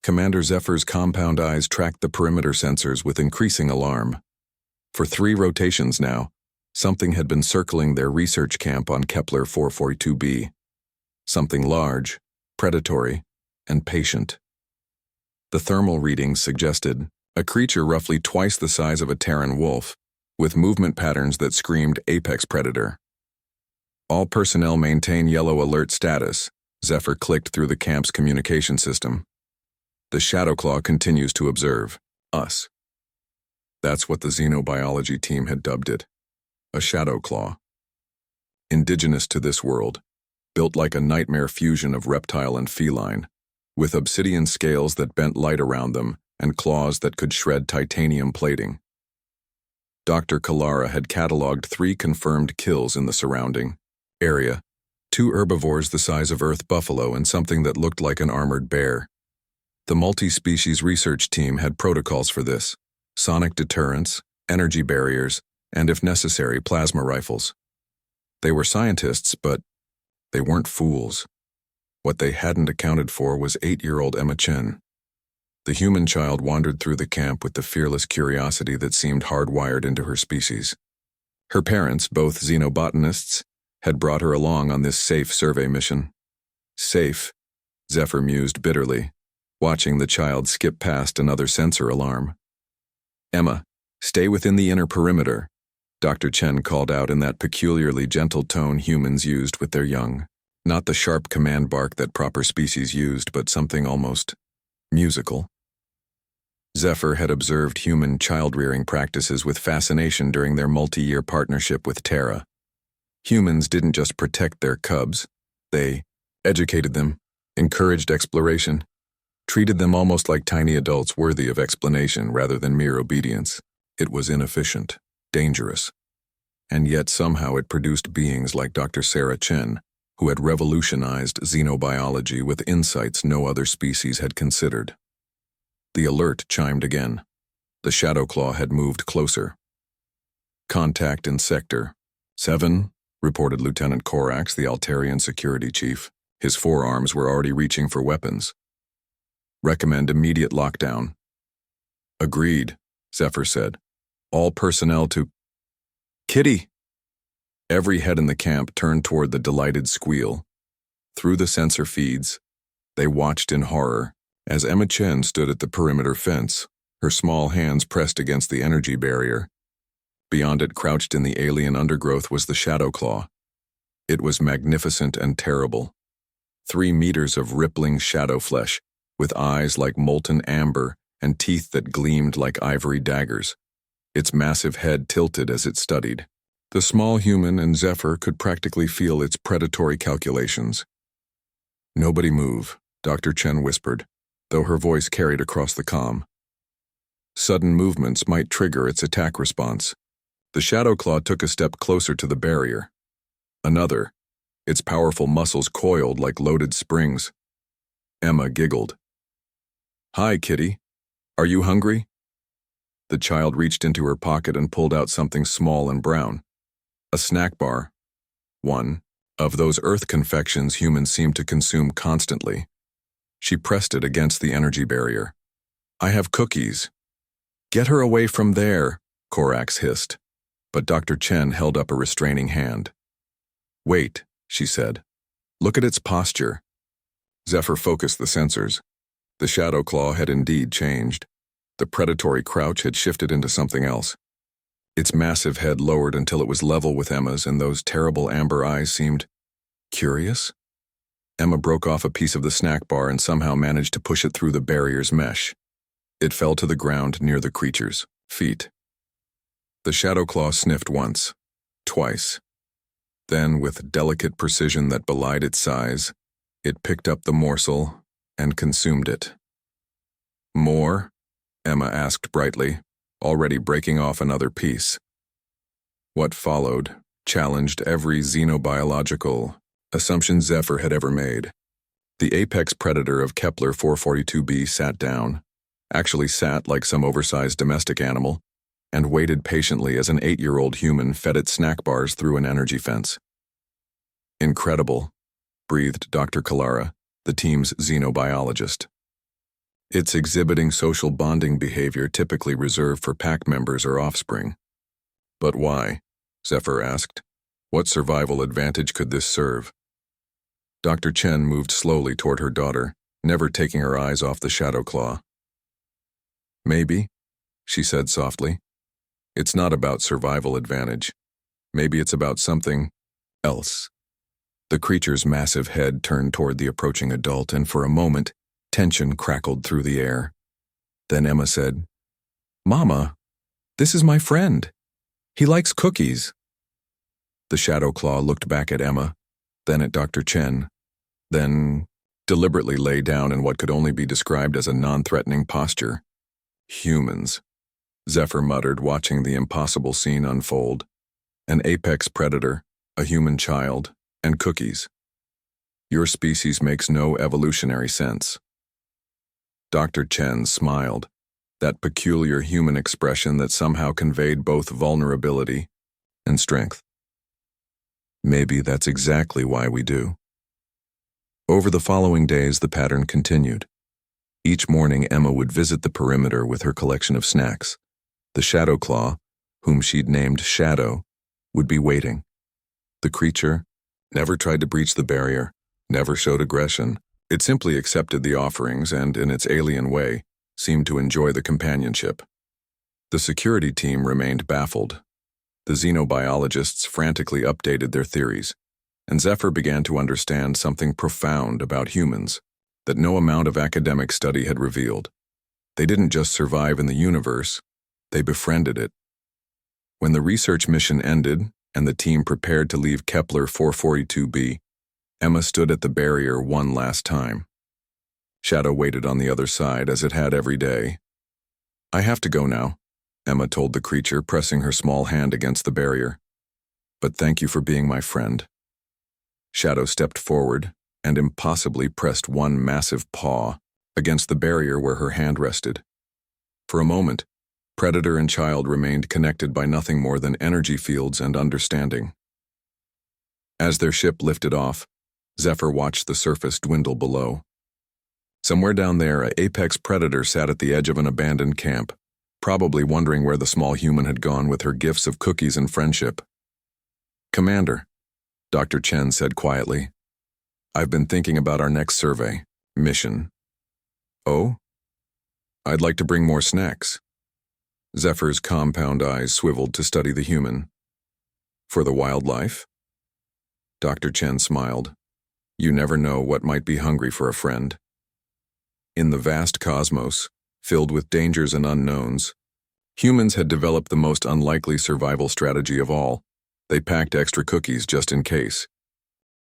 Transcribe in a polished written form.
Commander Zephyr's compound eyes tracked the perimeter sensors with increasing alarm. For 3 rotations now, something had been circling their research camp on Kepler 442b. Something large, predatory, and patient. The thermal readings suggested a creature roughly twice the size of a Terran wolf, with movement patterns that screamed apex predator. All personnel maintain yellow alert status, Zephyr clicked through the camp's communication system. The Shadowclaw continues to observe us. That's what the xenobiology team had dubbed it. A Shadowclaw. Indigenous to this world, built like a nightmare fusion of reptile and feline, with obsidian scales that bent light around them and claws that could shred titanium plating. Dr. Kalara had cataloged 3 confirmed kills in the surrounding area, 2 herbivores the size of Earth buffalo and something that looked like an armored bear. The multi-species research team had protocols for this: sonic deterrents, energy barriers, and if necessary, plasma rifles. They were scientists, but they weren't fools. What they hadn't accounted for was 8-year-old Emma Chen. The human child wandered through the camp with the fearless curiosity that seemed hardwired into her species. Her parents, both xenobotanists, had brought her along on this safe survey mission. Safe, Zephyr mused bitterly, watching the child skip past another sensor alarm. Emma, stay within the inner perimeter, Dr. Chen called out in that peculiarly gentle tone humans used with their young. Not the sharp command bark that proper species used, but something almost musical. Zephyr had observed human child-rearing practices with fascination during their multi-year partnership with Terra. Humans didn't just protect their cubs, they educated them, encouraged exploration, treated them almost like tiny adults worthy of explanation rather than mere obedience. It was inefficient, dangerous, and yet somehow it produced beings like Dr. Sarah Chen, who had revolutionized xenobiology with insights no other species had considered. The alert chimed again. The Shadowclaw had moved closer. Contact in Sector 7, reported Lieutenant Korax, the Altarian security chief. His forearms were already reaching for weapons. Recommend immediate lockdown. Agreed, Zephyr said. All personnel to... Kitty! Every head in the camp turned toward the delighted squeal. Through the sensor feeds, they watched in horror as Emma Chen stood at the perimeter fence, her small hands pressed against the energy barrier. Beyond it, crouched in the alien undergrowth, was the Shadowclaw. It was magnificent and terrible. 3 meters of rippling shadow flesh, with eyes like molten amber and teeth that gleamed like ivory daggers. Its massive head tilted as it studied. The small human and Zephyr could practically feel its predatory calculations. Nobody move, Dr. Chen whispered, though her voice carried across the comm. Sudden movements might trigger its attack response. The Shadowclaw took a step closer to the barrier. Another, its powerful muscles coiled like loaded springs. Emma giggled. Hi, Kitty. Are you hungry? The child reached into her pocket and pulled out something small and brown. A snack bar. One of those earth confections humans seem to consume constantly. She pressed it against the energy barrier. I have cookies. Get her away from there, Korax hissed, but Dr. Chen held up a restraining hand. Wait, she said. Look at its posture. Zephyr focused the sensors. The Shadowclaw had indeed changed. The predatory crouch had shifted into something else. Its massive head lowered until it was level with Emma's, and those terrible amber eyes seemed curious. Emma broke off a piece of the snack bar and somehow managed to push it through the barrier's mesh. It fell to the ground near the creature's feet. The Shadowclaw sniffed once, twice. Then, with delicate precision that belied its size, it picked up the morsel and consumed it. More? Emma asked brightly, already breaking off another piece. What followed challenged every xenobiological assumption Zephyr had ever made. The apex predator of Kepler 442b sat down, actually sat like some oversized domestic animal, and waited patiently as an 8-year-old human fed it snack bars through an energy fence. Incredible, breathed Dr. Kalara, the team's xenobiologist. It's exhibiting social bonding behavior typically reserved for pack members or offspring. But why? Zephyr asked. What survival advantage could this serve? Dr. Chen moved slowly toward her daughter, never taking her eyes off the shadow claw. Maybe, she said softly. It's not about survival advantage. Maybe it's about something else. The creature's massive head turned toward the approaching adult, and for a moment, tension crackled through the air. Then Emma said, "Mama, this is my friend. He likes cookies." The shadow claw looked back at Emma, then at Dr. Chen, then deliberately lay down in what could only be described as a non-threatening posture. Humans, Zephyr muttered, watching the impossible scene unfold. An apex predator, a human child, and cookies. Your species makes no evolutionary sense. Dr. Chen smiled, that peculiar human expression that somehow conveyed both vulnerability and strength. Maybe that's exactly why we do. Over the following days, the pattern continued. Each morning, Emma would visit the perimeter with her collection of snacks. The Shadow Claw, whom she'd named Shadow, would be waiting. The creature never tried to breach the barrier, never showed aggression. It simply accepted the offerings and, in its alien way, seemed to enjoy the companionship. The security team remained baffled. The xenobiologists frantically updated their theories, and Zephyr began to understand something profound about humans that no amount of academic study had revealed. They didn't just survive in the universe, they befriended it. When the research mission ended and the team prepared to leave Kepler 442b, Emma stood at the barrier one last time. Shadow waited on the other side as it had every day. "I have to go now," Emma told the creature, pressing her small hand against the barrier. "But thank you for being my friend." Shadow stepped forward and impossibly pressed one massive paw against the barrier where her hand rested. For a moment, predator and child remained connected by nothing more than energy fields and understanding. As their ship lifted off, Zephyr watched the surface dwindle below. Somewhere down there, an apex predator sat at the edge of an abandoned camp, probably wondering where the small human had gone with her gifts of cookies and friendship. "Commander," Dr. Chen said quietly, "I've been thinking about our next survey mission." "Oh? I'd like to bring more snacks." Zephyr's compound eyes swiveled to study the human. "For the wildlife?" Dr. Chen smiled. "You never know what might be hungry for a friend." In the vast cosmos, filled with dangers and unknowns, humans had developed the most unlikely survival strategy of all. They packed extra cookies just in case.